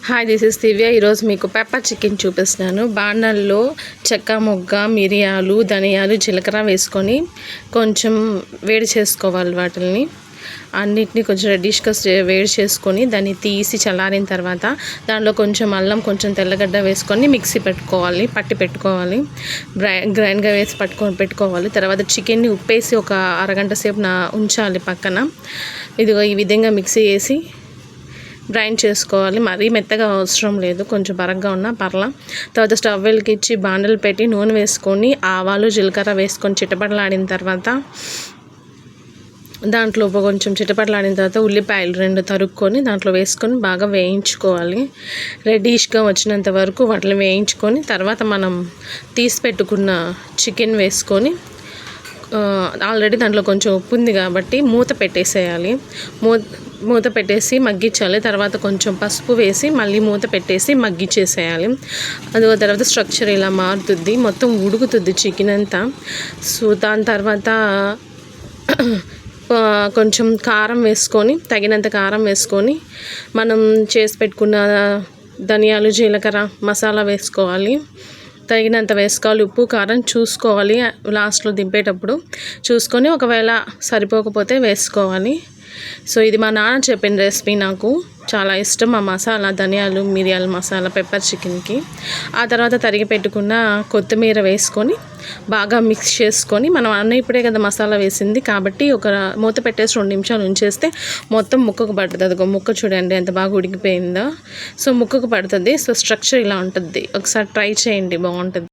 Hi, this is దివ్య. ఈరోజు మీకు pepper chicken చూపిస్తున్నాను. బాండల్లో చెక్క, మొగ్గ, మిరియాలు, ధనియాలు, జీలకర్ర వేసుకొని కొంచెం వేడి చేసుకోవాలి. వాటిని అన్నిటిని కొంచెం రెడ్డిష్గా వేడి చేసుకొని దాన్ని తీసి చల్లారిన తర్వాత దాంట్లో కొంచెం అల్లం, కొంచెం తెల్లగడ్డ వేసుకొని మిక్సీ పట్టి పెట్టుకోవాలి. గ్రైండ్గా వేసి పెట్టుకోవాలి. తర్వాత చికెన్ని ఉప్పేసి ఒక అరగంట సేపు ఉంచాలి పక్కన. ఇదిగో ఈ విధంగా మిక్సీ వేసి గ్రైండ్ చేసుకోవాలి. మరీ మెత్తగా అవసరం లేదు, కొంచెం బరగ్గా ఉన్నా పర్లా. తర్వాత స్టవ్ వెలిగించి బాండలు పెట్టి నూనె వేసుకొని ఆవాలు, జీలకర్ర వేసుకొని చిటపటలాడిన తర్వాత దాంట్లో కొంచెం చిటపటలాడిన తర్వాత ఉల్లిపాయలు 2 తరుక్కొని దాంట్లో వేసుకొని బాగా వేయించుకోవాలి. రెడ్డిష్గా వచ్చినంత వరకు వాటిని వేయించుకొని తర్వాత మనం తీసి పెట్టుకున్న చికెన్ వేసుకొని ఆల్రెడీ దాంట్లో కొంచెం ఉప్పు ఉంది కాబట్టి మూత పెట్టేసేయాలి. మూత పెట్టేసి మగ్గించాలి. తర్వాత కొంచెం పసుపు వేసి మళ్ళీ మూత పెట్టేసి మగ్గించేసేయాలి. అది తర్వాత స్ట్రక్చర్ ఇలా మారుతుంది, మొత్తం ఉడుకుతుంది చికెన్ అంతా. సో దాని తర్వాత కొంచెం కారం వేసుకొని, తగినంత కారం వేసుకొని మనం చేసి పెట్టుకున్న ధనియాలు, జీలకర్ర మసాలా వేసుకోవాలి. తగినంత వేసుకోవాలి. ఉప్పు, కారం చూసుకోవాలి. లాస్ట్లో దింపేటప్పుడు చూసుకొని ఒకవేళ సరిపోకపోతే వేసుకోవాలి. సో ఇది మా నాన్న చెప్పిన రెసిపీ. నాకు చాలా ఇష్టం ఆ మసాలా, ధనియాలు, మిరియాల మసాలా పెప్పర్ చికెన్కి. ఆ తర్వాత తరిగి పెట్టుకున్న కొత్తిమీర వేసుకొని బాగా మిక్స్ చేసుకొని, మనం ఇప్పుడే కదా మసాలా వేసింది కాబట్టి ఒక మూత పెట్టేసి 2 నిమిషాలు ఉంచేస్తే మొత్తం ముక్కకు పడుతుంది. అదిగో ముక్క చూడండి ఎంత బాగా ఉడికిపోయిందో. సో ముక్కకు పడుతుంది. సో స్ట్రక్చర్ ఇలా ఉంటుంది. ఒకసారి ట్రై చేయండి, బాగుంటుంది.